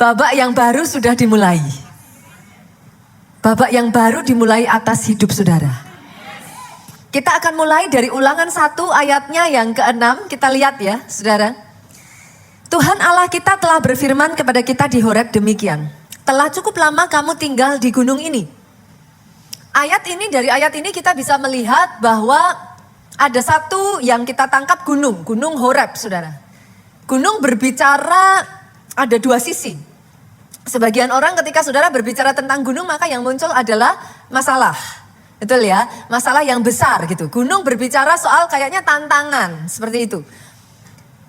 Babak yang baru sudah dimulai. Babak yang baru dimulai atas hidup saudara. Kita akan mulai dari Ulangan 1 ayatnya yang ke-6. Kita lihat ya saudara. Tuhan Allah kita telah berfirman kepada kita di Horeb demikian. Telah cukup lama kamu tinggal di gunung ini. Dari ayat ini kita bisa melihat bahwa ada satu yang kita tangkap gunung Horeb saudara. Gunung berbicara ada dua sisi. Sebagian orang ketika saudara berbicara tentang gunung maka yang muncul adalah masalah. Betul ya, masalah yang besar gitu. Gunung berbicara soal kayaknya tantangan, seperti itu.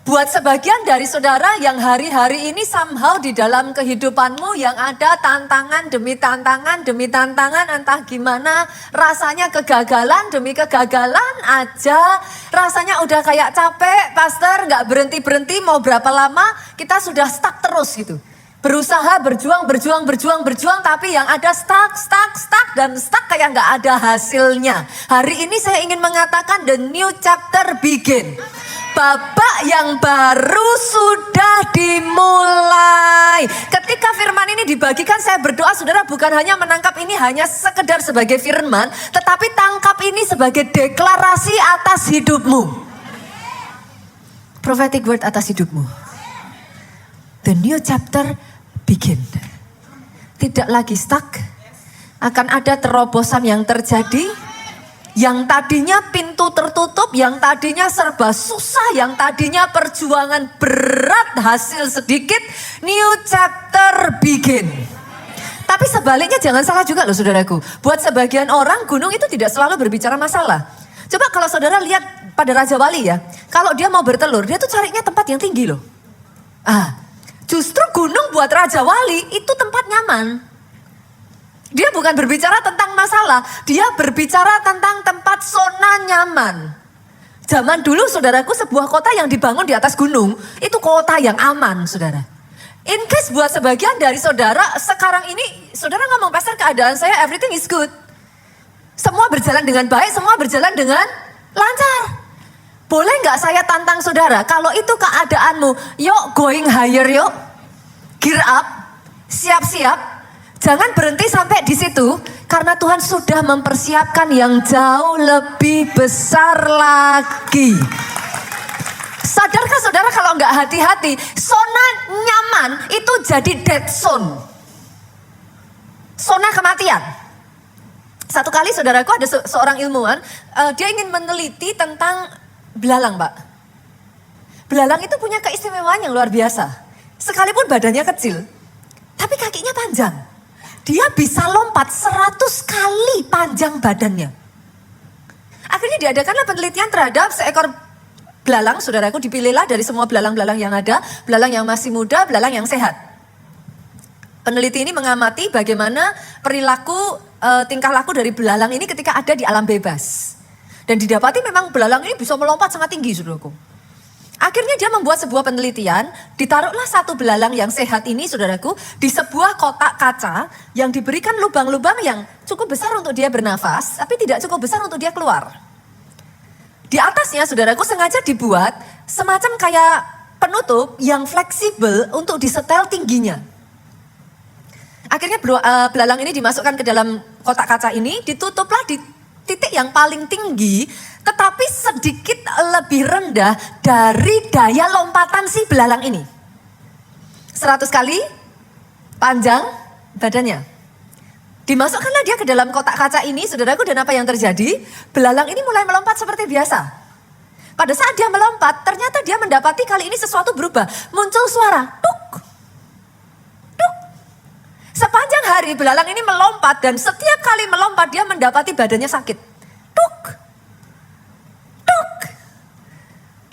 Buat sebagian dari saudara yang hari-hari ini somehow di dalam kehidupanmu yang ada tantangan demi tantangan, entah gimana rasanya kegagalan demi kegagalan aja. Rasanya udah kayak capek, pastor gak berhenti-berhenti mau berapa lama kita sudah stuck terus gitu. Berusaha berjuang, tapi yang ada stuck dan stuck kayak gak ada hasilnya. Hari ini saya ingin mengatakan the new chapter begin. Babak yang baru sudah dimulai. Ketika firman ini dibagikan saya berdoa saudara bukan hanya menangkap ini hanya sekedar sebagai firman. Tetapi tangkap ini sebagai deklarasi atas hidupmu. Prophetic word atas hidupmu. The new chapter begin. Tidak lagi stuck. Akan ada terobosan yang terjadi. Yang tadinya pintu tertutup, yang tadinya serba susah, yang tadinya perjuangan berat, hasil sedikit, new chapter begin. Tapi sebaliknya jangan salah juga loh saudaraku. Buat sebagian orang gunung itu tidak selalu berbicara masalah. Coba kalau saudara lihat pada Raja Wali ya, kalau dia mau bertelur, dia tuh carinya tempat yang tinggi loh. Justru gunung buat Raja Wali itu tempat nyaman. Dia bukan berbicara tentang masalah, dia berbicara tentang tempat zona nyaman. Zaman dulu saudaraku sebuah kota yang dibangun di atas gunung, itu kota yang aman saudara. In case buat sebagian dari saudara, sekarang ini saudara ngomong pastor keadaan saya everything is good. Semua berjalan dengan baik, semua berjalan dengan lancar. Boleh gak saya tantang saudara, kalau itu keadaanmu, yuk going higher yuk. Gear up, siap-siap. Jangan berhenti sampai di situ karena Tuhan sudah mempersiapkan yang jauh lebih besar lagi. Sadarkah saudara kalau nggak hati-hati, zona nyaman itu jadi dead zone. Zona kematian. Satu kali saudaraku ada seorang ilmuwan, dia ingin meneliti tentang belalang, Pak. Belalang itu punya keistimewaan yang luar biasa. Sekalipun badannya kecil, tapi kakinya panjang. Dia bisa lompat 100 kali panjang badannya. Akhirnya diadakanlah penelitian terhadap seekor belalang, saudaraku, dipilihlah dari semua belalang-belalang yang ada, belalang yang masih muda, belalang yang sehat. Peneliti ini mengamati bagaimana perilaku, tingkah laku dari belalang ini ketika ada di alam bebas. Dan didapati memang belalang ini bisa melompat sangat tinggi, saudaraku. Akhirnya dia membuat sebuah penelitian, ditaruhlah satu belalang yang sehat ini saudaraku di sebuah kotak kaca yang diberikan lubang-lubang yang cukup besar untuk dia bernafas, tapi tidak cukup besar untuk dia keluar. Di atasnya saudaraku sengaja dibuat semacam kayak penutup yang fleksibel untuk disetel tingginya. Akhirnya belalang ini dimasukkan ke dalam kotak kaca ini, ditutuplah di titik yang paling tinggi, tetapi sedikit lebih rendah dari daya lompatan si belalang ini. 100 kali panjang badannya. Dimasukkanlah dia ke dalam kotak kaca ini, saudaraku, dan apa yang terjadi? Belalang ini mulai melompat seperti biasa. Pada saat dia melompat, ternyata dia mendapati kali ini sesuatu berubah. Muncul suara, tuk, tuk. Sepanjang hari belalang ini melompat dan setiap kali melompat dia mendapati badannya sakit. Tuk, tuk,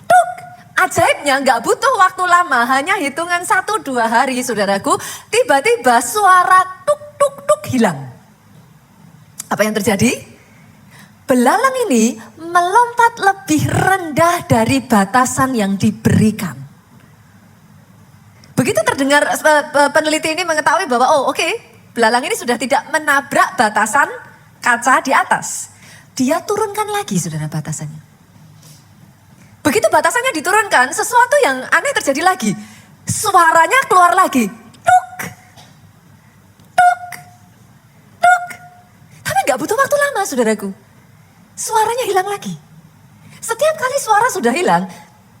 tuk. Ajaibnya gak butuh waktu lama, hanya hitungan 1-2 hari saudaraku. Tiba-tiba suara tuk, tuk, tuk hilang. Apa yang terjadi? Belalang ini melompat lebih rendah dari batasan yang diberikan. Begitu terdengar peneliti ini mengetahui bahwa belalang ini sudah tidak menabrak batasan kaca di atas. Dia turunkan lagi saudara batasannya. Begitu batasannya diturunkan, sesuatu yang aneh terjadi lagi. Suaranya keluar lagi. Tuk, gak butuh waktu lama saudaraku. Suaranya hilang lagi. Setiap kali suara sudah hilang,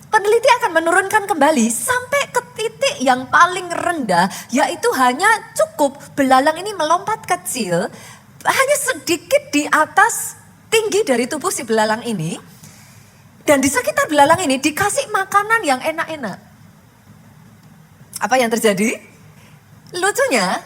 peneliti akan menurunkan kembali sampai ke titik yang paling rendah, yaitu hanya cukup belalang ini melompat kecil, hanya sedikit di atas tinggi dari tubuh si belalang ini. Dan di sekitar belalang ini dikasih makanan yang enak-enak. Apa yang terjadi? Lucunya,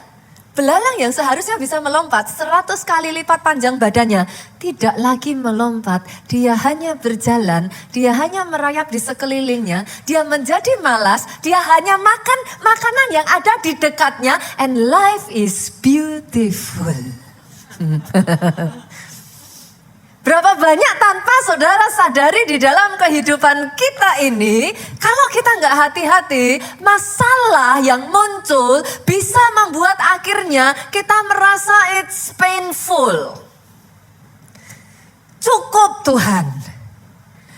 belalang yang seharusnya bisa melompat 100 kali lipat panjang badannya, tidak lagi melompat. Dia hanya berjalan, dia hanya merayap di sekelilingnya, dia menjadi malas, dia hanya makan makanan yang ada di dekatnya, and life is beautiful. Berapa banyak tanpa saudara sadari di dalam kehidupan kita ini, kalau kita nggak hati-hati, masalah yang muncul bisa membuat akhirnya kita merasa it's painful. Cukup Tuhan.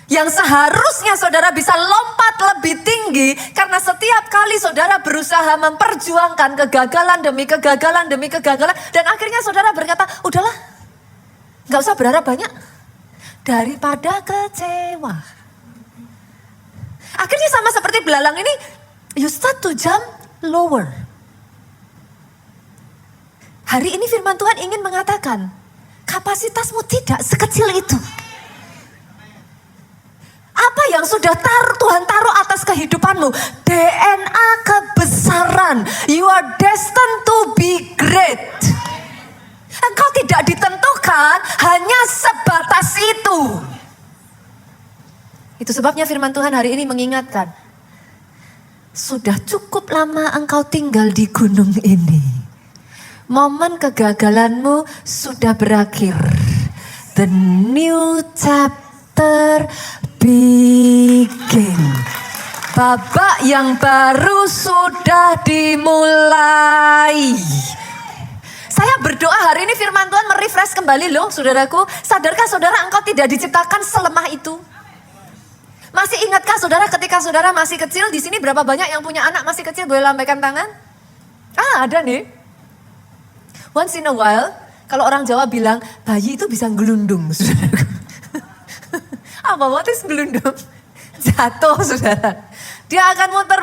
Yang seharusnya saudara bisa lompat lebih tinggi, karena setiap kali saudara berusaha memperjuangkan kegagalan demi kegagalan demi kegagalan, dan akhirnya saudara berkata, udahlah. Gak usah berharap banyak daripada kecewa. Akhirnya sama seperti belalang ini, you start to jump lower. Hari ini firman Tuhan ingin mengatakan, kapasitasmu tidak sekecil itu. Apa yang sudah Tuhan taruh atas kehidupanmu, DNA kebesaran, you are destined to be great. Engkau tidak ditentukan hanya sebatas itu. Itu sebabnya firman Tuhan hari ini mengingatkan. Sudah cukup lama engkau tinggal di gunung ini. Momen kegagalanmu sudah berakhir. The new chapter begin. Babak yang baru sudah dimulai. Saya berdoa hari ini firman Tuhan merefresh kembali loh saudaraku. Sadarkah saudara engkau tidak diciptakan selemah itu? Masih ingatkah saudara ketika saudara masih kecil? Di sini berapa banyak yang punya anak masih kecil? Boleh lambaikan tangan? Ada nih. Once in a while, kalau orang Jawa bilang bayi itu bisa gelundung saudaraku. What is gelundung? Jatuh saudara. Dia akan muter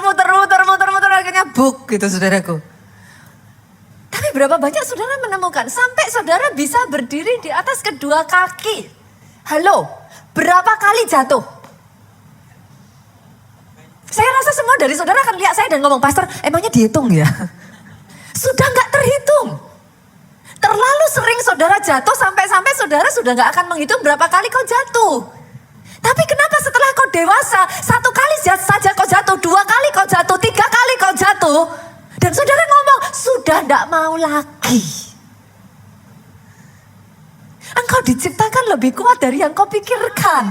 akhirnya buk gitu saudaraku. Tapi berapa banyak saudara menemukan sampai saudara bisa berdiri di atas kedua kaki. Halo, berapa kali jatuh? Saya rasa semua dari saudara akan lihat saya dan ngomong, pastor emangnya dihitung ya? Sudah gak terhitung. Terlalu sering saudara jatuh sampai-sampai saudara sudah gak akan menghitung berapa kali kau jatuh. Tapi kenapa setelah kau dewasa, 1 kali saja kau jatuh, 2 kali kau jatuh, 3 kali kau jatuh. Dan saudara ngomong, sudah tidak mau lagi. Engkau diciptakan lebih kuat dari yang kau pikirkan.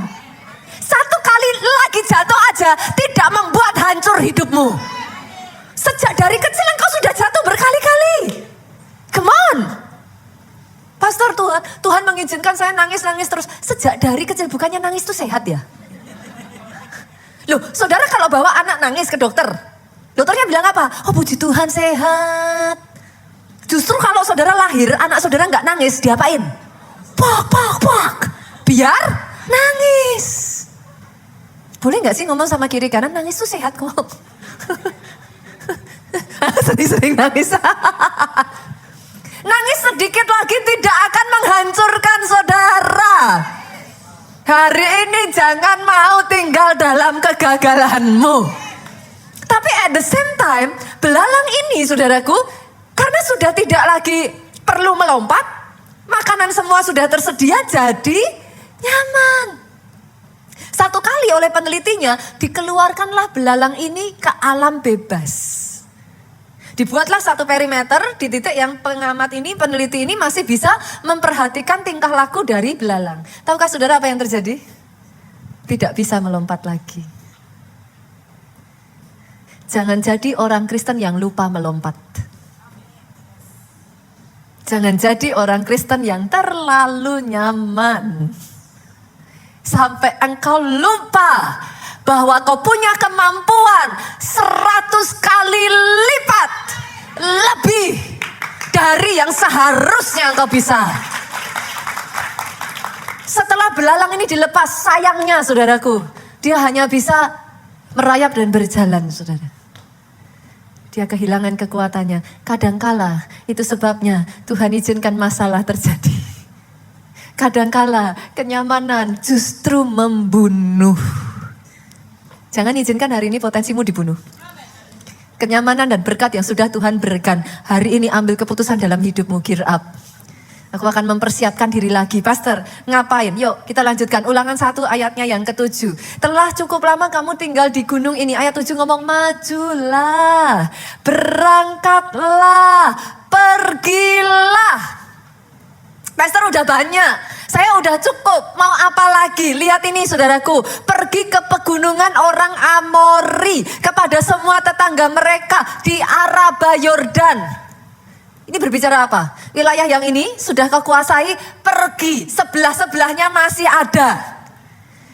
1 kali lagi jatuh aja tidak membuat hancur hidupmu. Sejak dari kecil engkau sudah jatuh berkali-kali. Come on. Pastor, Tuhan mengizinkan saya nangis terus. Sejak dari kecil, bukannya nangis itu sehat ya? Loh, saudara kalau bawa anak nangis ke dokter, dokternya bilang apa? Oh puji Tuhan sehat. Justru kalau saudara lahir, anak saudara nggak nangis, diapain? Pak. Biar nangis. Boleh nggak sih ngomong sama kiri kanan, nangis tuh sehat kok. Sering-sering nangis. Nangis sedikit lagi tidak akan menghancurkan saudara. Hari ini jangan mau tinggal dalam kegagalanmu. Tapi at the same time, belalang ini saudaraku, karena sudah tidak lagi perlu melompat, makanan semua sudah tersedia, jadi nyaman. 1 kali oleh penelitinya, dikeluarkanlah belalang ini ke alam bebas. Dibuatlah 1 perimeter di titik yang peneliti ini masih bisa memperhatikan tingkah laku dari belalang. Tahukah saudara apa yang terjadi? Tidak bisa melompat lagi. Jangan jadi orang Kristen yang lupa melompat. Jangan jadi orang Kristen yang terlalu nyaman. Sampai engkau lupa bahwa kau punya kemampuan 100 kali lipat lebih dari yang seharusnya engkau bisa. Setelah belalang ini dilepas, sayangnya saudaraku, dia hanya bisa merayap dan berjalan, saudara. Dia kehilangan kekuatannya. Kadangkala itu sebabnya Tuhan izinkan masalah terjadi. Kadangkala kenyamanan justru membunuh. Jangan izinkan hari ini potensimu dibunuh. Kenyamanan dan berkat yang sudah Tuhan berikan, hari ini ambil keputusan dalam hidupmu, gear up. Aku akan mempersiapkan diri lagi. Pastor, ngapain? Yuk kita lanjutkan. Ulangan 1 ayatnya yang ke-7. Telah cukup lama kamu tinggal di gunung ini. Ayat 7 ngomong, majulah, berangkatlah, pergilah. Pastor udah banyak, saya udah cukup, mau apa lagi? Lihat ini saudaraku, pergi ke pegunungan orang Amori, kepada semua tetangga mereka di Araba Yordan. Ini berbicara apa? Wilayah yang ini sudah kau kuasai, pergi. Sebelah-sebelahnya masih ada.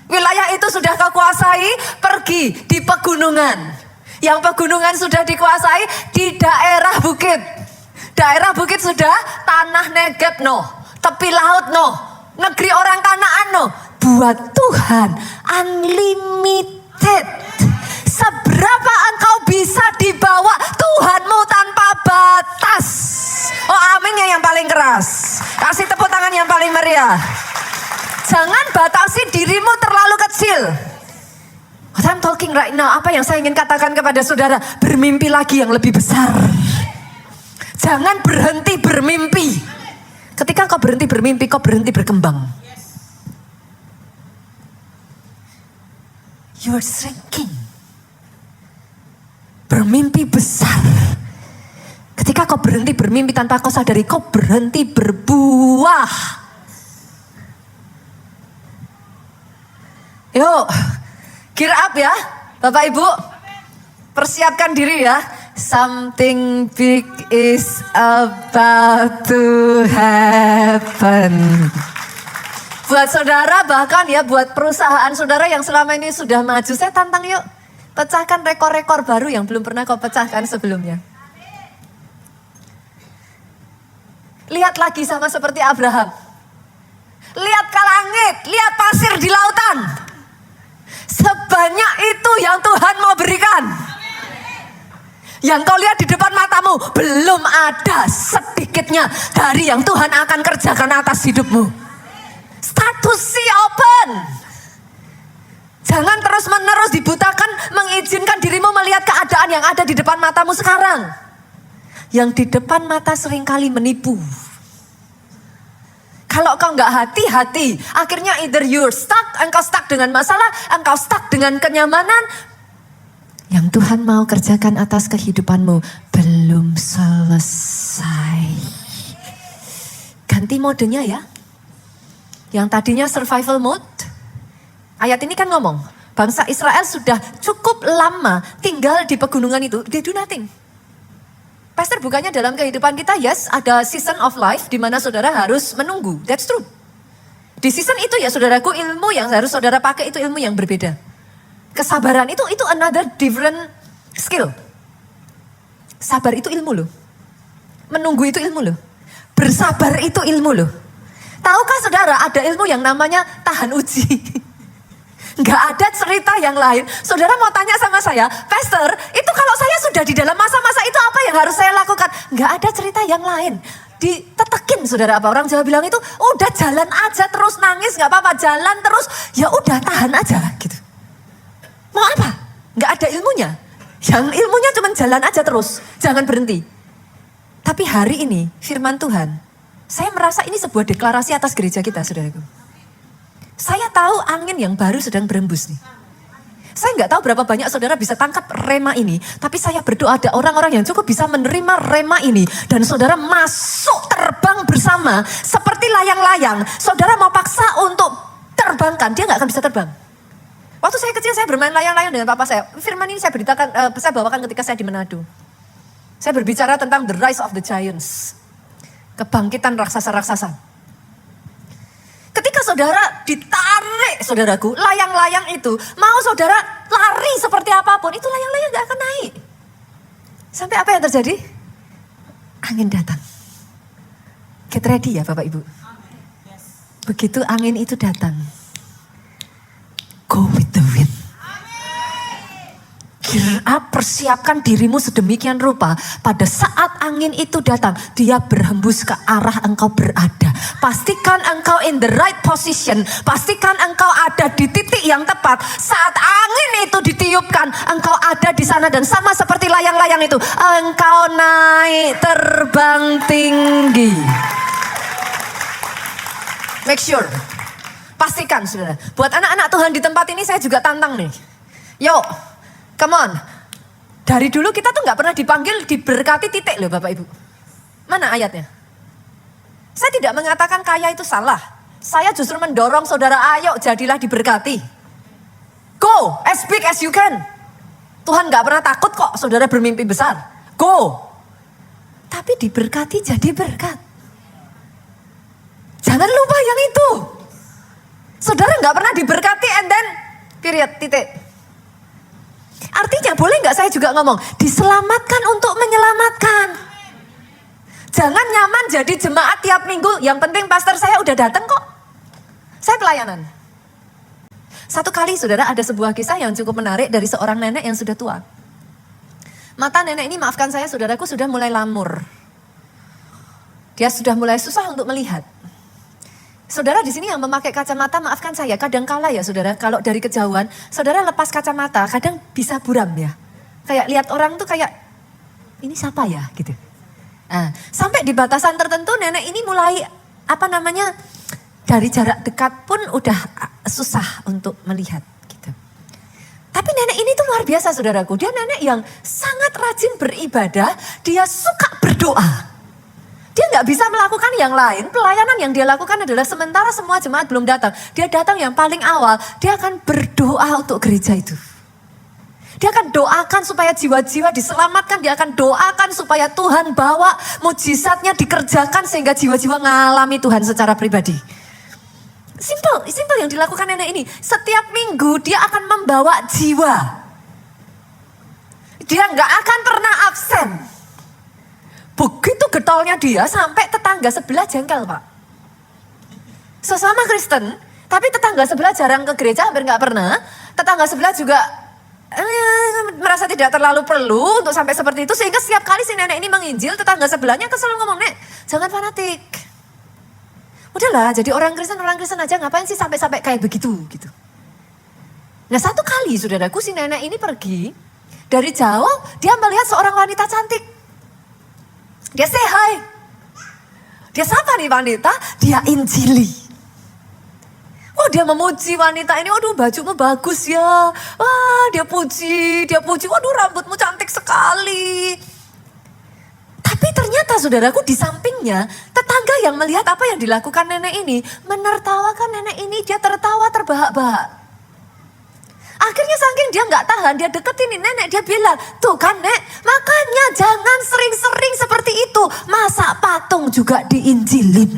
Wilayah itu sudah kau kuasai, pergi di pegunungan. Yang pegunungan sudah dikuasai di daerah bukit. Daerah bukit sudah tanah Negeb no, tepi laut no, negeri orang Kanaan no. Buat Tuhan unlimited. Seberapa engkau bisa dibawa Tuhanmu tanpa batas. Oh aminnya yang paling keras. Kasih tepuk tangan yang paling meriah. Jangan batasi dirimu terlalu kecil. What I'm talking right now, apa yang saya ingin katakan kepada saudara, bermimpi lagi yang lebih besar. Jangan berhenti bermimpi. Ketika kau berhenti bermimpi, kau berhenti berkembang. You're shrinking. Bermimpi besar. Ketika kau berhenti bermimpi tanpa kau sadari, kau berhenti berbuah. Yuk, gear up ya, Bapak Ibu. Persiapkan diri ya. Something big is about to happen. Buat saudara, bahkan ya buat perusahaan saudara yang selama ini sudah maju, saya tantang yuk. Pecahkan rekor-rekor baru yang belum pernah kau pecahkan sebelumnya. Lihat lagi sama seperti Abraham. Lihat ke langit, lihat pasir di lautan. Sebanyak itu yang Tuhan mau berikan. Yang kau lihat di depan matamu, belum ada sedikitnya dari yang Tuhan akan kerjakan atas hidupmu. Start to see open. Jangan terus-menerus dibutakan, mengizinkan dirimu melihat keadaan yang ada di depan matamu sekarang. Yang di depan mata seringkali menipu. Kalau kau nggak hati-hati, akhirnya either you're stuck, engkau stuck dengan masalah, engkau stuck dengan kenyamanan. Yang Tuhan mau kerjakan atas kehidupanmu belum selesai. Ganti modenya ya. Yang tadinya survival mode. Ayat ini kan ngomong, bangsa Israel sudah cukup lama tinggal di pegunungan itu, they do nothing. Pastor, bukannya dalam kehidupan kita, yes, ada season of life di mana saudara harus menunggu, that's true. Di season itu ya saudaraku, ilmu yang harus saudara pakai itu ilmu yang berbeda. Kesabaran itu another different skill. Sabar itu ilmu loh. Menunggu itu ilmu loh. Bersabar itu ilmu loh. Tahukah saudara ada ilmu yang namanya tahan uji? Gak ada cerita yang lain. Saudara mau tanya sama saya, Pastor, itu kalau saya sudah di dalam masa-masa itu apa yang harus saya lakukan? Gak ada cerita yang lain. Ditetekin saudara, apa orang Jawa bilang itu, udah jalan aja terus, nangis gak apa-apa, jalan terus, ya udah tahan aja gitu. Mau apa? Gak ada ilmunya. Yang ilmunya cuma jalan aja terus, jangan berhenti. Tapi hari ini firman Tuhan, saya merasa ini sebuah deklarasi atas gereja kita saudaraku. Saya tahu angin yang baru sedang berembus nih. Saya nggak tahu berapa banyak saudara bisa tangkap rema ini. Tapi saya berdoa ada orang-orang yang cukup bisa menerima rema ini. Dan saudara masuk terbang bersama. Seperti layang-layang. Saudara mau paksa untuk terbangkan, dia nggak akan bisa terbang. Waktu saya kecil saya bermain layang-layang dengan papa saya. Firman ini saya beritakan, saya bawakan ketika saya di Manado. Saya berbicara tentang the rise of the giants. Kebangkitan raksasa-raksasa. Ketika saudara ditarik, saudaraku, layang-layang itu, mau saudara lari seperti apapun, itu layang-layang gak akan naik. Sampai apa yang terjadi? Angin datang. Get ready ya Bapak Ibu. Begitu angin itu datang, go with the wind. Gear up, persiapkan dirimu sedemikian rupa. Pada saat angin itu datang, dia berhembus ke arah engkau berada. Pastikan engkau in the right position. Pastikan engkau ada di titik yang tepat. Saat angin itu ditiupkan, engkau ada di sana. Dan sama seperti layang-layang itu, engkau naik terbang tinggi. Make sure. Pastikan, saudara. Buat anak-anak Tuhan di tempat ini saya juga tantang nih. Yuk. Come on, dari dulu kita tuh gak pernah dipanggil diberkati titik loh Bapak Ibu. Mana ayatnya? Saya tidak mengatakan kaya itu salah. Saya justru mendorong saudara, ayo jadilah diberkati. Go, as big as you can. Tuhan gak pernah takut kok saudara bermimpi besar. Go. Tapi diberkati jadi berkat. Jangan lupa yang itu. Saudara gak pernah diberkati and then period, titik. Artinya boleh nggak saya juga ngomong, diselamatkan untuk menyelamatkan. Jangan nyaman jadi jemaat tiap minggu, yang penting pastor saya udah datang kok. Saya pelayanan. Satu kali saudara ada sebuah kisah yang cukup menarik dari seorang nenek yang sudah tua. Mata nenek ini, maafkan saya saudaraku, sudah mulai lamur. Dia sudah mulai susah untuk melihat. Saudara di sini yang memakai kacamata, maafkan saya, kadangkala ya saudara, kalau dari kejauhan, saudara lepas kacamata, kadang bisa buram ya. Kayak lihat orang tuh kayak, ini siapa ya gitu. Nah, sampai di batasan tertentu nenek ini mulai, dari jarak dekat pun udah susah untuk melihat gitu. Tapi nenek ini tuh luar biasa saudaraku, dia nenek yang sangat rajin beribadah, dia suka berdoa. Dia nggak bisa melakukan yang lain, pelayanan yang dia lakukan adalah sementara semua jemaat belum datang. Dia datang yang paling awal, dia akan berdoa untuk gereja itu. Dia akan doakan supaya jiwa-jiwa diselamatkan, dia akan doakan supaya Tuhan bawa mujizatnya dikerjakan sehingga jiwa-jiwa mengalami Tuhan secara pribadi. Simple yang dilakukan nenek ini. Setiap minggu dia akan membawa jiwa. Dia nggak akan pernah absen. Begitu getolnya dia sampai tetangga sebelah jengkel Pak. Sesama Kristen, tapi tetangga sebelah jarang ke gereja, hampir nggak pernah. Tetangga sebelah juga merasa tidak terlalu perlu untuk sampai seperti itu. Sehingga setiap kali si nenek ini menginjil, tetangga sebelahnya kesel ngomong, "Nek, jangan fanatik. Udahlah, jadi orang Kristen aja, ngapain sih sampai kayak begitu?" gitu. Nah satu kali saudaraku, si nenek ini pergi, dari jauh dia melihat seorang wanita cantik. Dia say hi. Dia sapa nih wanita, dia injili. Oh dia memuji wanita ini, waduh bajumu bagus ya. Wah dia puji, waduh rambutmu cantik sekali. Tapi ternyata saudaraku di sampingnya, tetangga yang melihat apa yang dilakukan nenek ini, menertawakan nenek ini, dia tertawa terbahak-bahak. Akhirnya saking dia nggak tahan, dia deketin nenek, dia bilang, "Tuh kan Nek, makanya jangan sering-sering seperti itu. Masa patung juga diinjilin."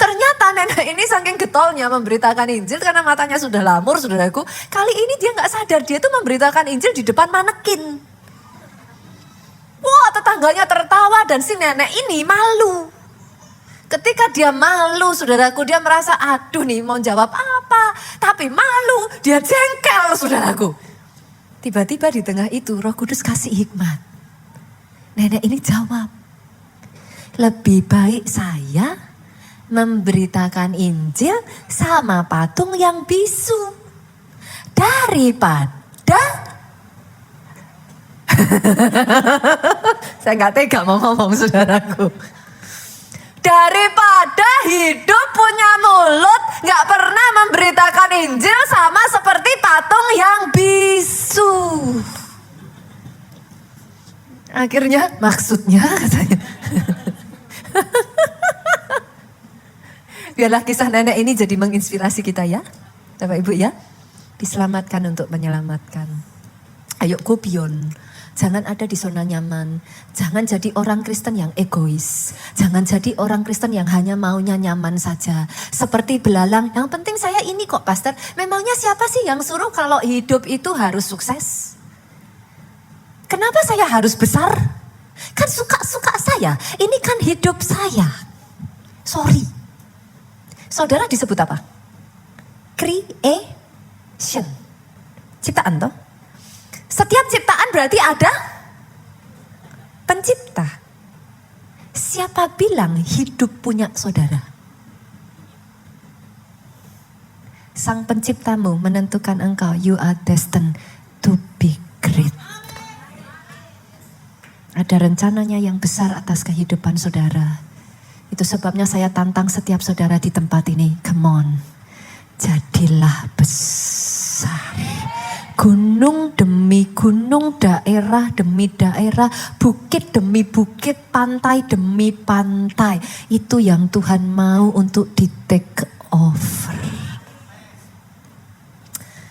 Ternyata nenek ini saking getolnya memberitakan Injil karena matanya sudah lamur saudaraku. Kali ini dia nggak sadar, dia tuh memberitakan Injil di depan manekin. Wah tetangganya tertawa dan si nenek ini malu. Ketika dia malu saudaraku, dia merasa aduh nih mau jawab apa. Tapi malu, dia jengkel saudaraku. Tiba-tiba di tengah itu Roh Kudus kasih hikmat. Nenek ini jawab, lebih baik saya memberitakan Injil sama patung yang bisu. Daripada saya nggak tega mau ngomong saudaraku. Daripada hidup punya mulut gak pernah memberitakan Injil sama seperti patung yang bisu. Akhirnya maksudnya katanya. Biarlah kisah nenek ini jadi menginspirasi kita ya. Bapak Ibu ya. Diselamatkan untuk menyelamatkan. Ayo go beyond. Jangan ada di zona nyaman. Jangan jadi orang Kristen yang egois. Jangan jadi orang Kristen yang hanya maunya nyaman saja. Seperti belalang, yang penting saya ini kok pastor. Memangnya siapa sih yang suruh kalau hidup itu harus sukses? Kenapa saya harus besar? Kan suka-suka saya. Ini kan hidup saya. Sorry. Saudara disebut apa? Creation. Ciptaan toh? Setiap ciptaan berarti ada pencipta. Siapa bilang hidup punya saudara? Sang penciptamu menentukan engkau, you are destined to be great. Ada rencananya yang besar atas kehidupan saudara. Itu sebabnya saya tantang setiap saudara di tempat ini. Come on, jadilah besar. Gunung demi gunung, daerah demi daerah, bukit demi bukit, pantai demi pantai. Itu yang Tuhan mau untuk di take over.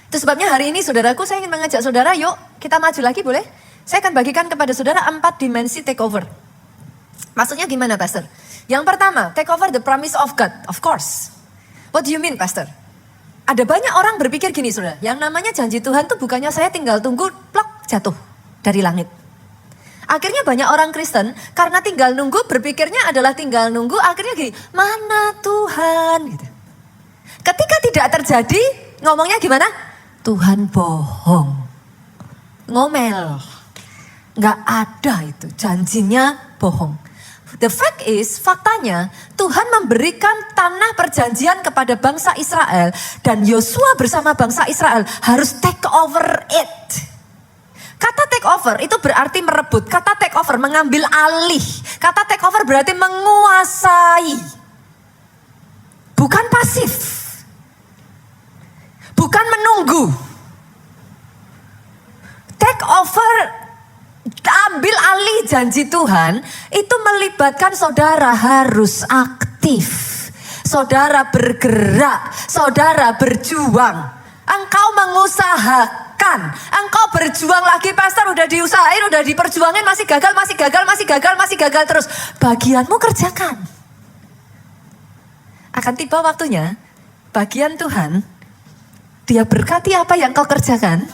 Itu sebabnya hari ini saudaraku, saya ingin mengajak saudara, yuk kita maju lagi boleh? Saya akan bagikan kepada saudara 4 dimensi take over. Maksudnya gimana, Pastor? Yang pertama, take over the promise of God, of course. What do you mean, Pastor? Ada banyak orang berpikir gini, saudara. Yang namanya janji Tuhan tuh bukannya saya tinggal tunggu, plok, jatuh dari langit. Akhirnya banyak orang Kristen, karena tinggal nunggu, berpikirnya adalah tinggal nunggu, akhirnya gini, mana Tuhan? Gitu. Ketika tidak terjadi, ngomongnya gimana? Tuhan bohong. Ngomel. Nggak ada itu, janjinya bohong. The fact is, faktanya Tuhan memberikan tanah perjanjian kepada bangsa Israel. Dan Yosua bersama bangsa Israel harus take over it. Kata take over itu berarti merebut. Kata take over mengambil alih. Kata take over berarti menguasai. Bukan pasif. Bukan menunggu. Take over, ambil alih janji Tuhan, itu melibatkan saudara harus aktif. Saudara bergerak, saudara berjuang. Engkau mengusahakan, engkau berjuang lagi, Pastor, udah diusahain, udah diperjuangin, masih gagal, masih gagal, masih gagal, masih gagal terus. Bagianmu kerjakan. Akan tiba waktunya, bagian Tuhan, Dia berkati apa yang kau kerjakan.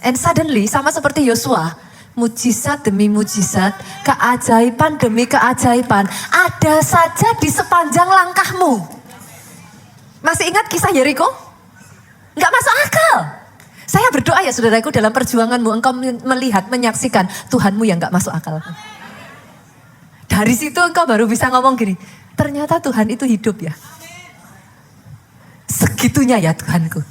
And suddenly, sama seperti Yosua, mujizat demi mujizat, keajaiban demi keajaiban, ada saja di sepanjang langkahmu. Masih ingat kisah Yeriko? Enggak masuk akal. Saya berdoa ya saudaraku, dalam perjuanganmu engkau melihat, menyaksikan Tuhanmu yang enggak masuk akal. Dari situ engkau baru bisa ngomong gini, ternyata Tuhan itu hidup ya. Segitunya ya Tuhanku.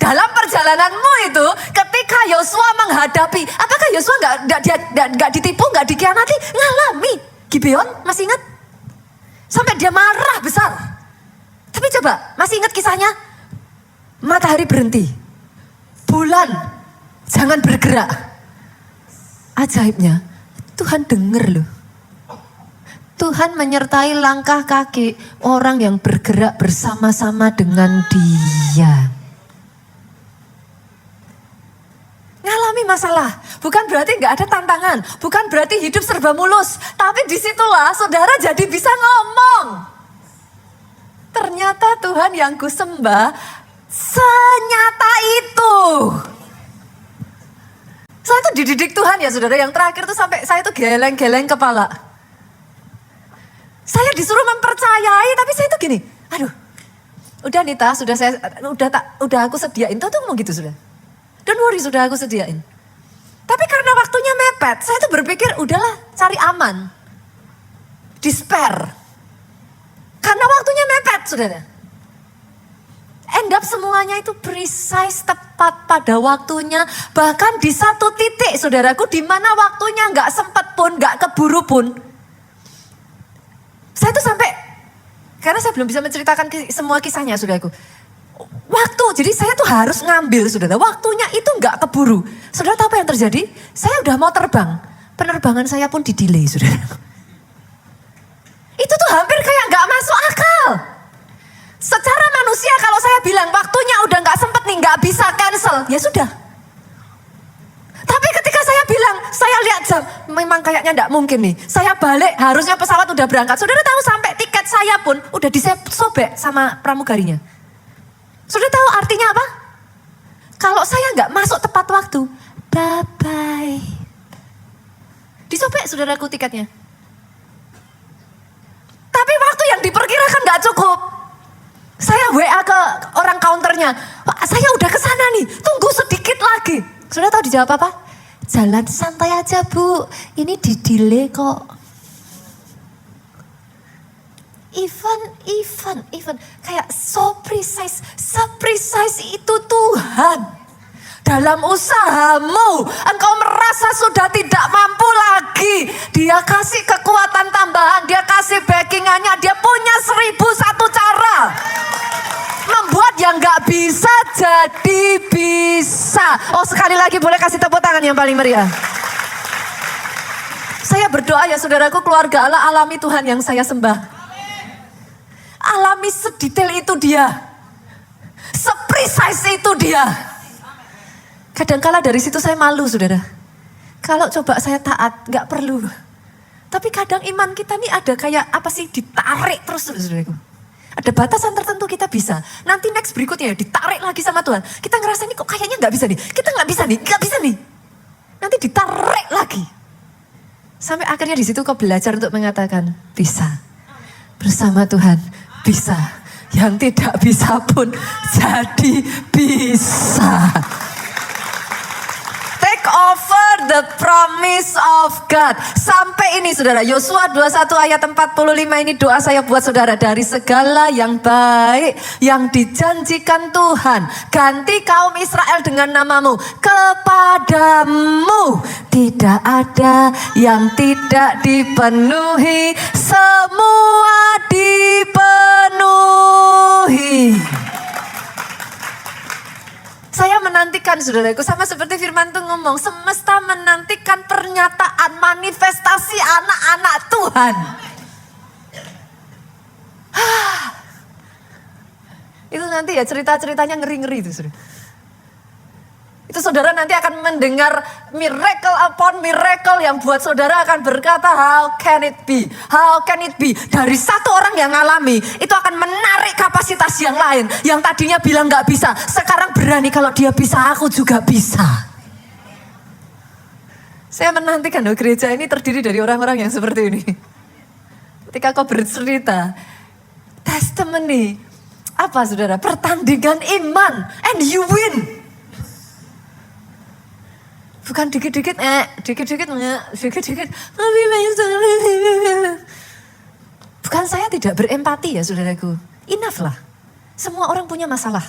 Dalam perjalananmu itu, ketika Yosua menghadapi, apakah Yosua nggak ditipu, nggak dikhianati, ngalami Gibeon, masih ingat? Sampai dia marah besar. Tapi coba, masih ingat kisahnya? Matahari berhenti, bulan jangan bergerak. Ajaibnya, Tuhan dengar loh. Tuhan menyertai langkah kaki orang yang bergerak bersama-sama dengan Dia. Ngalami masalah, bukan berarti nggak ada tantangan, bukan berarti hidup serba mulus, tapi disitulah saudara jadi bisa ngomong. Ternyata Tuhan yang kusembah senyata itu. Saya tuh dididik Tuhan ya saudara, yang terakhir tuh sampai saya tuh geleng-geleng kepala. Saya disuruh mempercayai, tapi saya tuh gini, aduh, udah Nita, udah aku sediain, tuh ngomong gitu sudah. Don't worry, sudah aku sediain. Tapi karena waktunya mepet, saya tuh berpikir udahlah cari aman. Despair. Karena waktunya mepet, saudara. End up semuanya itu precise, tepat pada waktunya. Bahkan di satu titik, saudaraku, di mana waktunya nggak sempat pun, nggak keburu pun. Saya tuh sampai, karena saya belum bisa menceritakan semua kisahnya, saudaraku. Waktu, jadi saya tuh harus ngambil, saudara. Waktunya itu nggak keburu. Saudara tahu apa yang terjadi? Saya udah mau terbang. Penerbangan saya pun di-delay, saudara. Itu tuh hampir kayak nggak masuk akal. Secara manusia kalau saya bilang waktunya udah nggak sempet nih, nggak bisa cancel, ya sudah. Tapi ketika saya bilang, saya lihat jam, memang kayaknya nggak mungkin nih. Saya balik, harusnya pesawat udah berangkat. Saudara tahu sampai tiket saya pun udah disobek sama pramugarinya. Saudara tahu artinya apa? Kalau saya nggak masuk tepat waktu, bye-bye. Disobek saudaraku tiketnya. Tapi waktu yang diperkirakan gak cukup. Saya WA ke orang counternya, "Pak, saya udah ke sana nih, tunggu sedikit lagi." Sudah tahu dijawab apa? "Jalan santai aja Bu, ini di-delay kok." Even kayak so precise itu Tuhan. Dalam usahamu, engkau merasa sudah tidak mampu lagi. Dia kasih kekuatan tambahan, dia kasih backingannya, dia punya 1001 cara. Membuat yang gak bisa jadi bisa. Oh, sekali lagi boleh kasih tepuk tangan yang paling meriah. Saya berdoa ya saudaraku, keluarga Allah alami Tuhan yang saya sembah. Alami sedetail itu dia. Seprecise itu dia. Kadangkala dari situ saya malu saudara. Kalau coba saya taat, gak perlu. Tapi kadang iman kita nih ada kayak apa sih, ditarik terus saudaraku. Ada batasan tertentu kita bisa. Nanti next berikutnya ditarik lagi sama Tuhan. Kita ngerasa nih kok kayaknya gak bisa nih. Kita gak bisa nih. Nanti ditarik lagi. Sampai akhirnya di situ kau belajar untuk mengatakan, bisa. Bersama Tuhan, bisa. Yang tidak bisa pun jadi bisa. Take over the promise of God. Sampai ini saudara, Yosua 21 ayat 45 ini doa saya buat saudara. Dari segala yang baik yang dijanjikan Tuhan, ganti kaum Israel dengan namamu. Kepadamu tidak ada yang tidak dipenuhi, semua dipenuhi. Saya menantikan saudaraku, sama seperti firman Tuhan ngomong, semesta menantikan pernyataan manifestasi anak-anak Tuhan. Itu nanti ya cerita-ceritanya ngeri-ngeri itu saudara. Itu saudara nanti akan mendengar miracle upon miracle yang buat saudara akan berkata, how can it be? How can it be? Dari satu orang yang ngalami, itu akan menarik kapasitas yang lain. Yang tadinya bilang gak bisa, sekarang berani kalau dia bisa, aku juga bisa. Saya menantikan loh, gereja ini terdiri dari orang-orang yang seperti ini. Ketika kau bercerita, testimony, apa saudara? Pertandingan iman, and you win. Bukan dikit-dikit, bukan saya tidak berempati ya saudaraku. Enough lah. Semua orang punya masalah.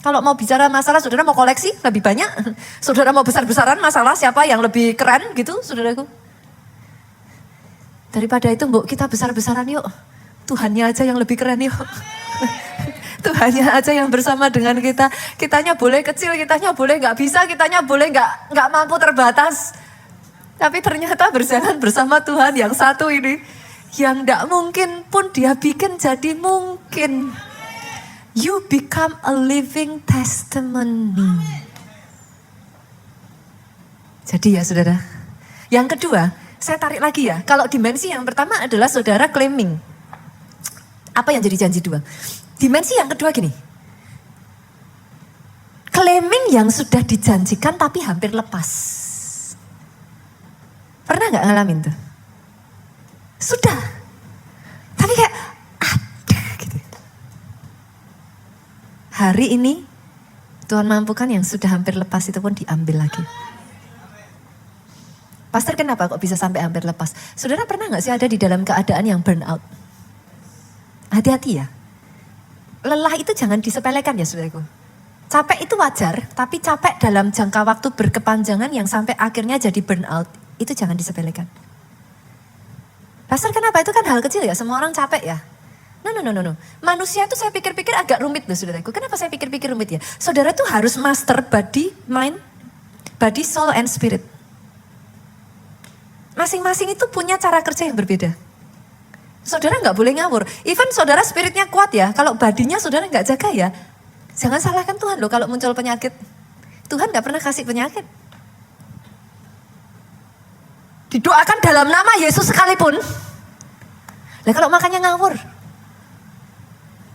Kalau mau bicara masalah, saudara mau koleksi lebih banyak. Saudara mau besar-besaran masalah siapa yang lebih keren gitu saudaraku. Daripada itu kita besar-besaran yuk. Tuhannya aja yang lebih keren yuk. Tuhannya aja yang bersama dengan kita. Kitanya boleh kecil, kitanya boleh gak bisa, kitanya boleh gak mampu, terbatas. Tapi ternyata berjalan bersama Tuhan yang satu ini. Yang gak mungkin pun dia bikin jadi mungkin. You become a living testimony. Jadi ya saudara. Yang kedua, saya tarik lagi ya. Kalau dimensi yang pertama adalah saudara claiming. Apa yang jadi janji dua? Dimensi yang kedua gini, claiming yang sudah dijanjikan tapi hampir lepas. Pernah gak ngalamin tuh? Sudah, tapi kayak ada gitu. Hari ini Tuhan mampukan yang sudah hampir lepas itu pun diambil lagi. Pastor, kenapa kok bisa sampai hampir lepas? Saudara pernah gak sih ada di dalam keadaan yang burn out? Hati-hati ya. Lelah itu jangan disepelekan ya saudaraku. Capek itu wajar, tapi capek dalam jangka waktu berkepanjangan yang sampai akhirnya jadi burnout, itu jangan disepelekan. Pastor, kenapa? Itu kan hal kecil ya, semua orang capek ya. No. Manusia itu saya pikir-pikir agak rumit loh saudaraku. Kenapa saya pikir-pikir rumit ya? Saudara tuh harus master body, mind, body, soul, and spirit. Masing-masing itu punya cara kerja yang berbeda. Saudara gak boleh ngawur. Even saudara spiritnya kuat ya. Kalau badinya saudara gak jaga ya. Jangan salahkan Tuhan loh kalau muncul penyakit. Tuhan gak pernah kasih penyakit. Didoakan dalam nama Yesus sekalipun. Nah kalau makannya ngawur.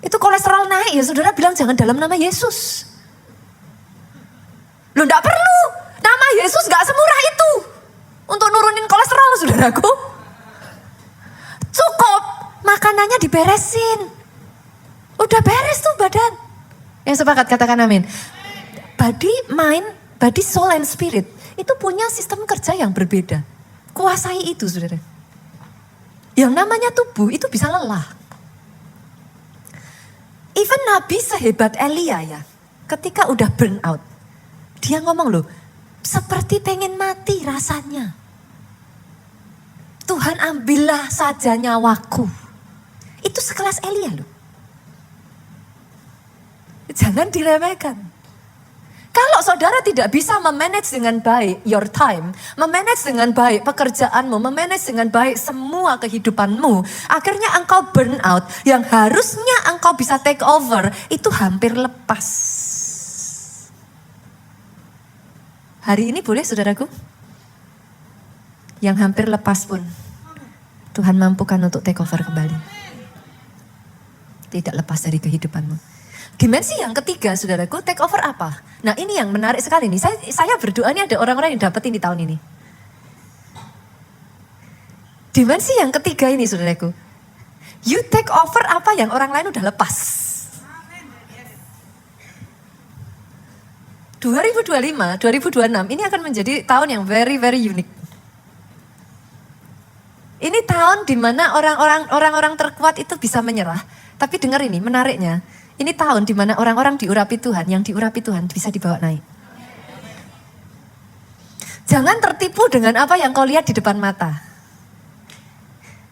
Itu kolesterol naik ya saudara bilang jangan dalam nama Yesus. Loh gak perlu. Nama Yesus gak semurah itu. Untuk nurunin kolesterol saudaraku. Cukup Makanannya diberesin. Udah beres tuh badan. Yang sepakat katakan amin. Body, soul, and spirit itu punya sistem kerja yang berbeda. Kuasai itu saudara. Yang namanya tubuh itu bisa lelah. Even Nabi sehebat Elia ya, ketika udah burn out, dia ngomong loh, seperti pengen mati rasanya. Tuhan ambillah saja nyawaku. Itu sekelas Elia loh. Jangan diremehkan. Kalau saudara tidak bisa memanage dengan baik your time, memanage dengan baik pekerjaanmu, memanage dengan baik semua kehidupanmu, akhirnya engkau burn out, yang harusnya engkau bisa take over, itu hampir lepas. Hari ini boleh saudaraku? Yang hampir lepas pun, Tuhan mampukan untuk take over kembali. Tidak lepas dari kehidupanmu. Dimensi yang ketiga, saudaraku, take over apa? Nah ini yang menarik sekali nih. Saya berdoa nih ada orang-orang yang dapetin di tahun ini. Dimensi yang ketiga ini, saudaraku. You take over apa yang orang lain udah lepas. 2025, 2026 ini akan menjadi tahun yang very unique. Ini tahun dimana orang-orang terkuat itu bisa menyerah. Tapi dengar ini, menariknya. Ini tahun di mana orang-orang diurapi Tuhan, yang diurapi Tuhan bisa dibawa naik. Jangan tertipu dengan apa yang kau lihat di depan mata.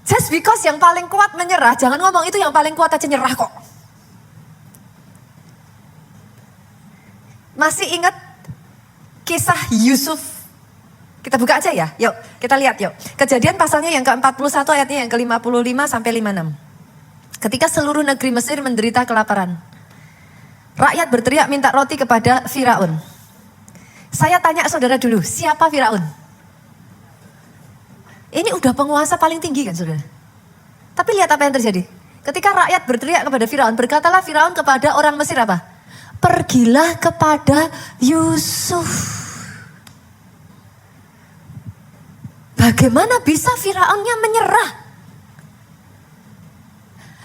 Just because yang paling kuat menyerah, jangan ngomong itu yang paling kuat aja nyerah kok. Masih ingat kisah Yusuf? Kita buka aja ya, yuk kita lihat yuk. Kejadian pasalnya yang ke-41 ayatnya yang ke-55 sampai 56. Ketika seluruh negeri Mesir menderita kelaparan, rakyat berteriak minta roti kepada Firaun. Saya tanya saudara dulu, siapa Firaun? Ini udah penguasa paling tinggi kan saudara? Tapi lihat apa yang terjadi. Ketika rakyat berteriak kepada Firaun, berkatalah Firaun kepada orang Mesir apa? Pergilah kepada Yusuf. Bagaimana bisa Firaunnya menyerah?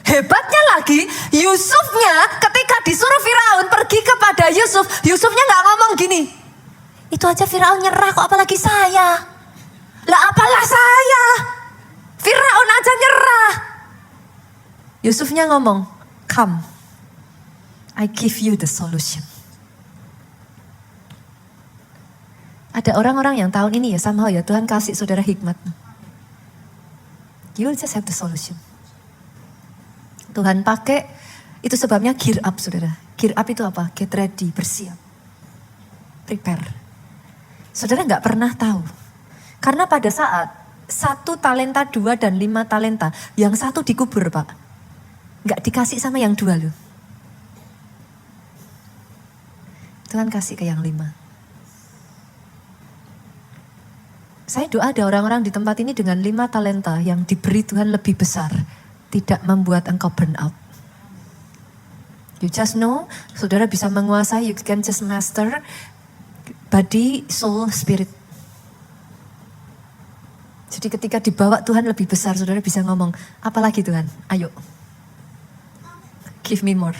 Hebatnya lagi, Yusufnya ketika disuruh Firaun pergi kepada Yusuf, Yusufnya gak ngomong gini. Itu aja Firaun nyerah kok apalagi saya. Lah apalah saya. Firaun aja nyerah. Yusufnya ngomong, come, I give you the solution. Ada orang-orang yang tahun ini ya somehow ya Tuhan kasih saudara hikmat. You will just have the solution. Tuhan pakai, itu sebabnya gear up saudara. Gear up itu apa? Get ready, bersiap. Prepare. Saudara gak pernah tahu. Karena pada saat 1 talenta, 2 dan 5 talenta, yang 1 dikubur Pak. Gak dikasih sama yang 2 loh. Tuhan kasih ke yang 5. Saya doa ada orang-orang di tempat ini dengan 5 talenta yang diberi Tuhan lebih besar. Tidak membuat engkau burn out. You just know, saudara bisa menguasai, you can just master body, soul, spirit. Jadi ketika dibawa Tuhan lebih besar, saudara bisa ngomong, apalagi Tuhan, ayo. Give me more.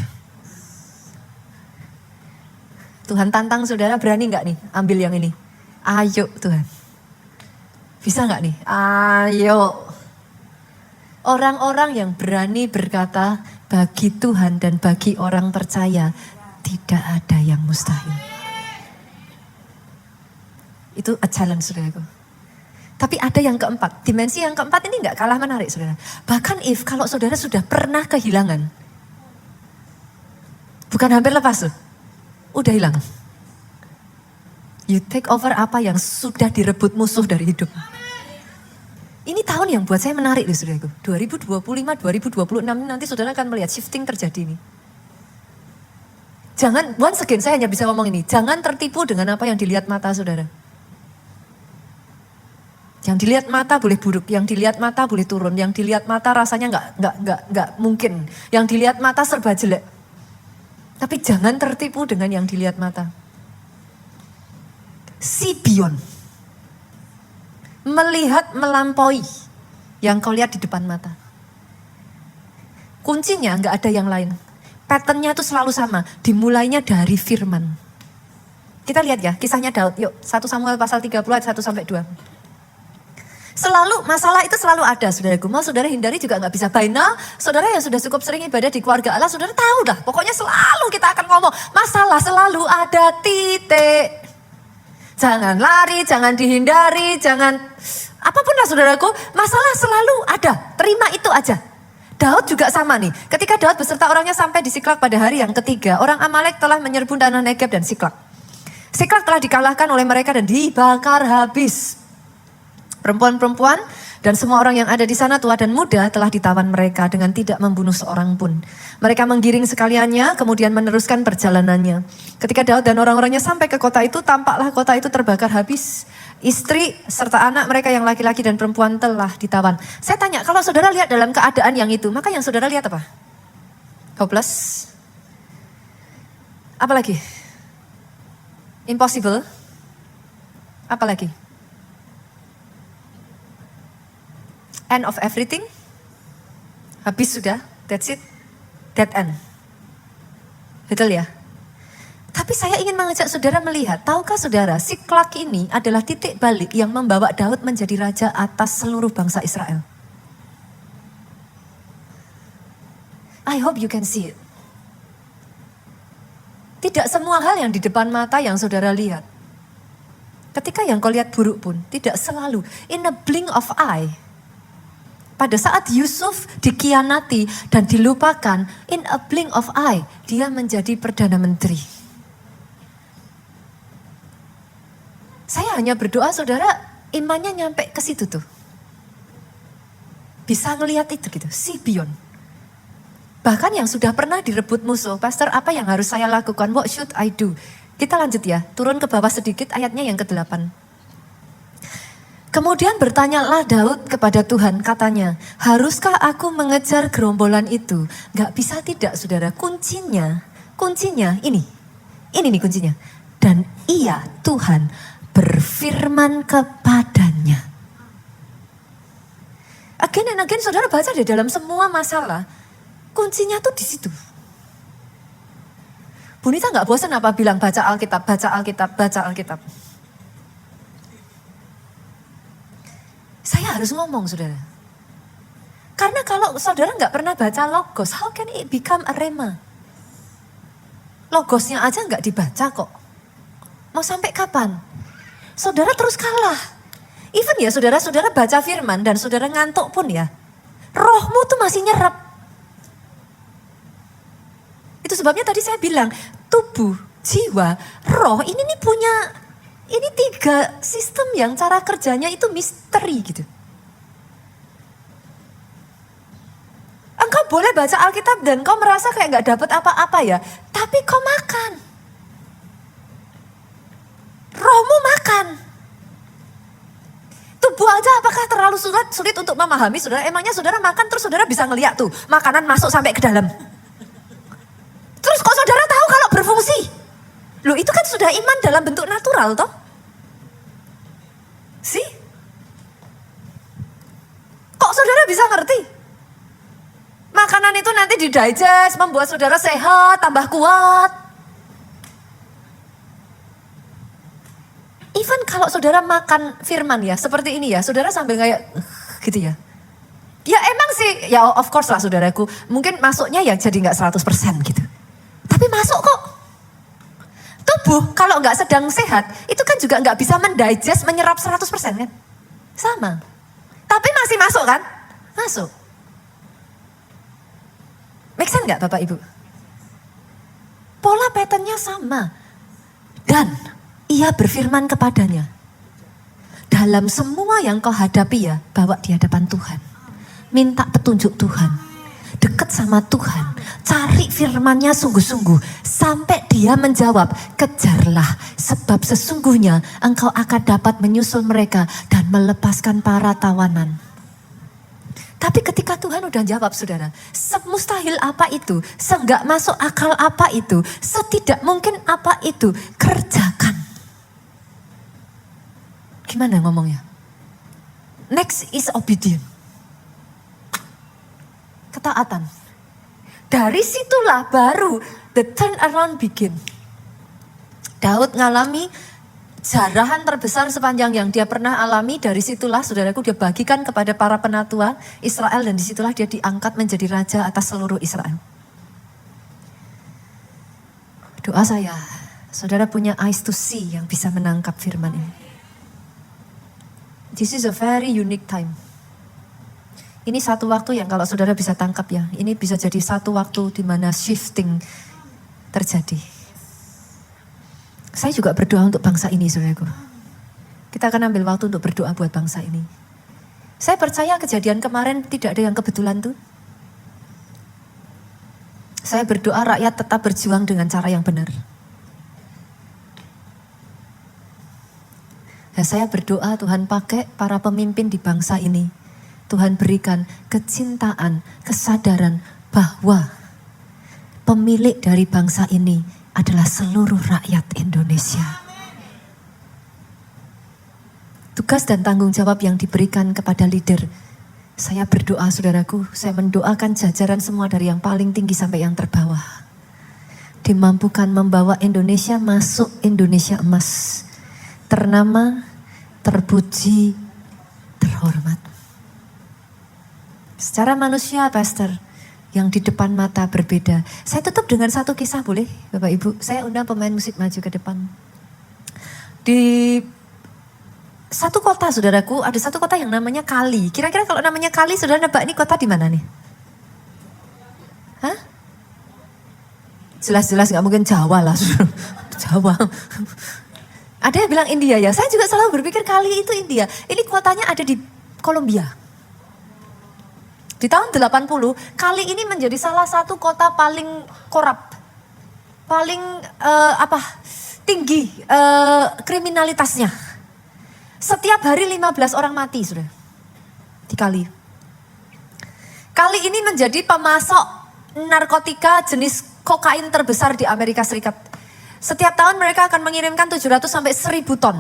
Tuhan tantang saudara, berani gak nih ambil yang ini? Ayo Tuhan. Bisa gak nih? Ayo. Orang-orang yang berani berkata bagi Tuhan dan bagi orang percaya tidak ada yang mustahil. Itu a challenge saudaraku. Tapi ada yang keempat, dimensi yang keempat ini gak kalah menarik saudara. Bahkan kalau saudara sudah pernah kehilangan, bukan hampir lepas tuh, udah hilang. You take over apa yang sudah direbut musuh dari hidup. Ini tahun yang buat saya menarik loh saudaraku. 2025, 2026 nanti saudara akan melihat shifting terjadi ini. Jangan, once again saya hanya bisa ngomong ini. Jangan tertipu dengan apa yang dilihat mata saudara. Yang dilihat mata boleh buruk, yang dilihat mata boleh turun, yang dilihat mata rasanya nggak mungkin. Yang dilihat mata serba jelek. Tapi jangan tertipu dengan yang dilihat mata. See beyond. Melihat melampaui yang kau lihat di depan mata. Kuncinya nggak ada yang lain. Patternnya itu selalu sama. Dimulainya dari firman. Kita lihat ya kisahnya Daud. Yuk 1 Samuel pasal 30 ayat 1 sampai 2. Selalu masalah itu selalu ada saudaraku. Mau saudara hindari juga nggak bisa. By now, saudara yang sudah cukup sering ibadah di keluarga Allah, saudara tahu dah. Pokoknya selalu kita akan ngomong. Masalah selalu ada titik. Jangan lari, jangan dihindari, jangan apapun lah saudaraku. Masalah selalu ada. Terima itu aja. Daud juga sama nih. Ketika Daud beserta orangnya sampai di Siklak pada hari yang ketiga, orang Amalek telah menyerbu tanah Negeb dan Siklak. Siklak telah dikalahkan oleh mereka dan dibakar habis. Perempuan-perempuan dan semua orang yang ada di sana tua dan muda telah ditawan mereka dengan tidak membunuh seorang pun. Mereka menggiring sekaliannya kemudian meneruskan perjalanannya. Ketika Daud dan orang-orangnya sampai ke kota itu, tampaklah kota itu terbakar habis. Istri serta anak mereka yang laki-laki dan perempuan telah ditawan. Saya tanya, kalau saudara lihat dalam keadaan yang itu, maka yang saudara lihat apa? Hopeless. Apa lagi? Impossible. Apa lagi? End of everything. Habis sudah, that's it. Dead end. Betul ya? Tapi saya ingin mengajak saudara melihat, tahukah saudara, Siklak ini adalah titik balik yang membawa Daud menjadi raja atas seluruh bangsa Israel. I hope you can see it. Tidak semua hal yang di depan mata yang saudara lihat. Ketika yang kau lihat buruk pun, tidak selalu. In a blink of eye. Pada saat Yusuf dikhianati dan dilupakan, in a blink of eye, dia menjadi Perdana Menteri. Saya hanya berdoa saudara, imannya nyampe ke situ tuh. Bisa ngelihat itu gitu, see beyond. Bahkan yang sudah pernah direbut musuh, Pastor apa yang harus saya lakukan, what should I do? Kita lanjut ya, turun ke bawah sedikit ayatnya yang ke-8. Kemudian bertanyalah Daud kepada Tuhan, katanya, haruskah aku mengejar gerombolan itu? Gak bisa tidak saudara, kuncinya ini nih kuncinya. Dan ia Tuhan berfirman kepadanya. Again and again saudara baca di dalam semua masalah, kuncinya tuh di situ. Bunita gak bosan apa bilang baca Alkitab, baca Alkitab, baca Alkitab. Saya harus ngomong saudara. Karena kalau saudara nggak pernah baca Logos, how can it become a rema? Logosnya aja nggak dibaca kok. Mau sampai kapan? Saudara terus kalah. Even ya saudara-saudara baca firman dan saudara ngantuk pun ya. Rohmu tuh masih nyerap. Itu sebabnya tadi saya bilang, tubuh, jiwa, roh ini nih punya... Ini 3 sistem yang cara kerjanya itu misteri gitu. Engkau boleh baca Alkitab dan kau merasa kayak gak dapat apa-apa ya. Tapi kau makan. Rohmu makan. Tubuh aja apakah terlalu sulit untuk memahami saudara? Emangnya saudara makan terus saudara bisa ngeliat tuh makanan masuk sampai ke dalam. Terus kok saudara tahu kalau berfungsi? Loh itu kan sudah iman dalam bentuk natural toh. Sih? Kok saudara bisa ngerti? Makanan itu nanti didigest, membuat saudara sehat, tambah kuat. Even kalau saudara makan firman ya, seperti ini ya, saudara sambil kayak gitu ya. Ya emang sih, ya of course lah saudaraku, mungkin masuknya ya jadi gak 100% gitu. Tapi masuk kok. Tubuh kalau nggak sedang sehat, itu kan juga nggak bisa mendigest, menyerap 100% kan? Sama. Tapi masih masuk kan? Masuk. Make sense nggak Bapak Ibu? Pola patternnya sama. Dan ia berfirman kepadanya, dalam semua yang kau hadapi ya, bawa di hadapan Tuhan. Minta petunjuk Tuhan. Dekat sama Tuhan, cari firman-Nya sungguh-sungguh sampai dia menjawab, kejarlah sebab sesungguhnya engkau akan dapat menyusul mereka dan melepaskan para tawanan. Tapi ketika Tuhan udah jawab saudara, semustahil apa itu, seenggak masuk akal apa itu, setidak mungkin apa itu, kerjakan. Gimana ngomongnya? Next is obedient. Ketaatan. Dari situlah baru the turn around begin. Daud ngalami jarahan terbesar sepanjang yang dia pernah alami. Dari situlah saudaraku dia bagikan kepada para penatua Israel dan disitulah dia diangkat menjadi raja atas seluruh Israel. Doa saya, saudara punya eyes to see yang bisa menangkap firman ini. This is a very unique time. Ini satu waktu yang kalau saudara bisa tangkap ya, ini bisa jadi satu waktu di mana shifting terjadi. Saya juga berdoa untuk bangsa ini, saudaraku. Kita akan ambil waktu untuk berdoa buat bangsa ini. Saya percaya kejadian kemarin tidak ada yang kebetulan tuh. Saya berdoa rakyat tetap berjuang dengan cara yang benar. Ya, saya berdoa Tuhan pakai para pemimpin di bangsa ini. Tuhan berikan kecintaan, kesadaran bahwa pemilik dari bangsa ini adalah seluruh rakyat Indonesia. Tugas dan tanggung jawab yang diberikan kepada leader. Saya berdoa saudaraku, saya mendoakan jajaran semua dari yang paling tinggi sampai yang terbawah. Dimampukan membawa Indonesia masuk Indonesia emas. Ternama, terpuji, terhormat. Secara manusia, Pastor, yang di depan mata berbeda. Saya tutup dengan satu kisah boleh Bapak Ibu. Saya undang pemain musik maju ke depan. Di satu kota saudaraku, ada satu kota yang namanya Kali. Kira-kira kalau namanya Kali, saudara nebak ini kota di mana nih? Hah? Jelas-jelas gak mungkin Jawa lah. Jawa. Ada yang bilang India ya. Saya juga selalu berpikir Kali itu India. Ini kotanya ada di Kolombia. Di tahun 80, Kali ini menjadi salah satu kota paling korup, paling tinggi kriminalitasnya. Setiap hari 15 orang mati sudah di Kali. Kali ini menjadi pemasok narkotika jenis kokain terbesar di Amerika Serikat. Setiap tahun mereka akan mengirimkan 700 sampai 1000 ton.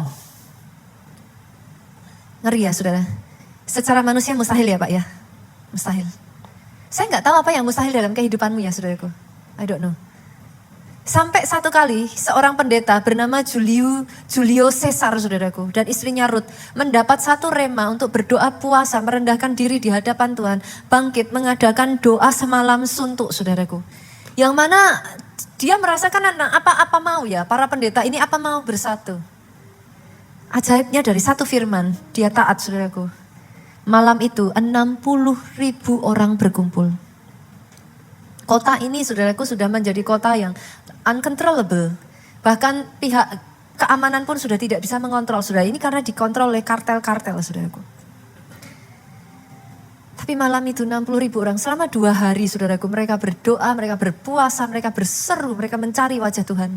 Ngeri ya saudara. Secara manusia mustahil ya Pak ya. Mustahil. Saya nggak tahu apa yang mustahil dalam kehidupanmu ya saudaraku. I don't know. Sampai satu kali seorang pendeta bernama Julio Cesar saudaraku dan istrinya Ruth mendapat satu rema untuk berdoa puasa merendahkan diri di hadapan Tuhan. Bangkit mengadakan doa semalam suntuk saudaraku. Yang mana dia merasakan apa mau ya para pendeta ini apa mau bersatu. Ajaibnya dari satu firman dia taat saudaraku. Malam itu 60.000 orang berkumpul. Kota ini saudaraku sudah menjadi kota yang uncontrollable. Bahkan pihak keamanan pun sudah tidak bisa mengontrol. Saudara ini karena dikontrol oleh kartel-kartel saudaraku. Tapi malam itu 60.000 orang selama 2 hari saudaraku. Mereka berdoa, mereka berpuasa, mereka berseru, mereka mencari wajah Tuhan.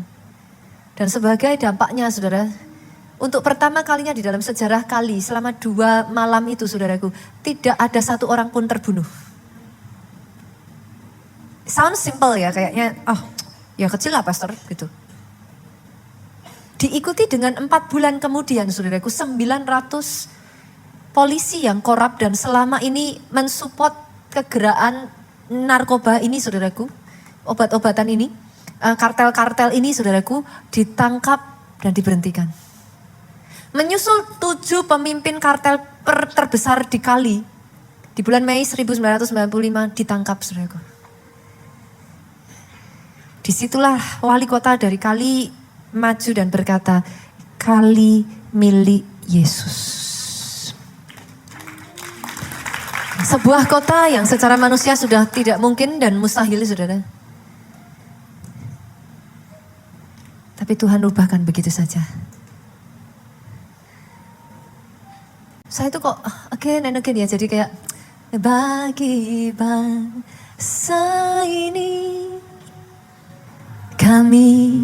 Dan sebagai dampaknya saudara, untuk pertama kalinya di dalam sejarah Kali selama 2 malam itu saudaraku, tidak ada satu orang pun terbunuh. Sound simple ya kayaknya, ya kecil lah pastor gitu. Diikuti dengan 4 bulan kemudian saudaraku, 900 polisi yang korup dan selama ini mensupport kegerakan narkoba ini saudaraku, obat-obatan ini, kartel-kartel ini saudaraku ditangkap dan diberhentikan. Menyusul 7 pemimpin kartel terbesar di Kali di bulan Mei 1995 ditangkap saudaraku. Disitulah wali kota dari Kali maju dan berkata, Kali milik Yesus. Sebuah kota yang secara manusia sudah tidak mungkin dan mustahil saudara. Tapi Tuhan ubahkan begitu saja. Saya itu kok again and again ya jadi kayak bagi bangsa ini kami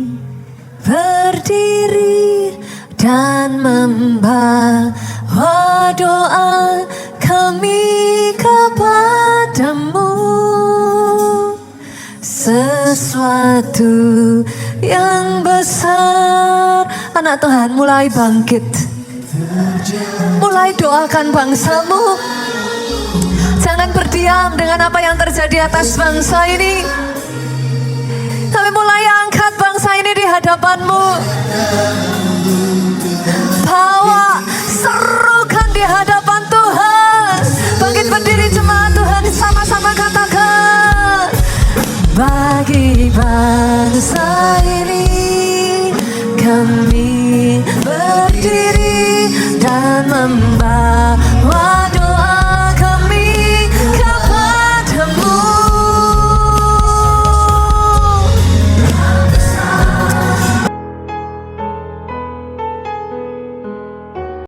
berdiri dan membawa doa kami kepadamu. Sesuatu yang besar. Anak Tuhan mulai bangkit. Mulai doakan bangsamu. jangan berdiam dengan apa yang terjadi atas bangsa ini. Kami mulai angkat bangsa ini di hadapan-Mu.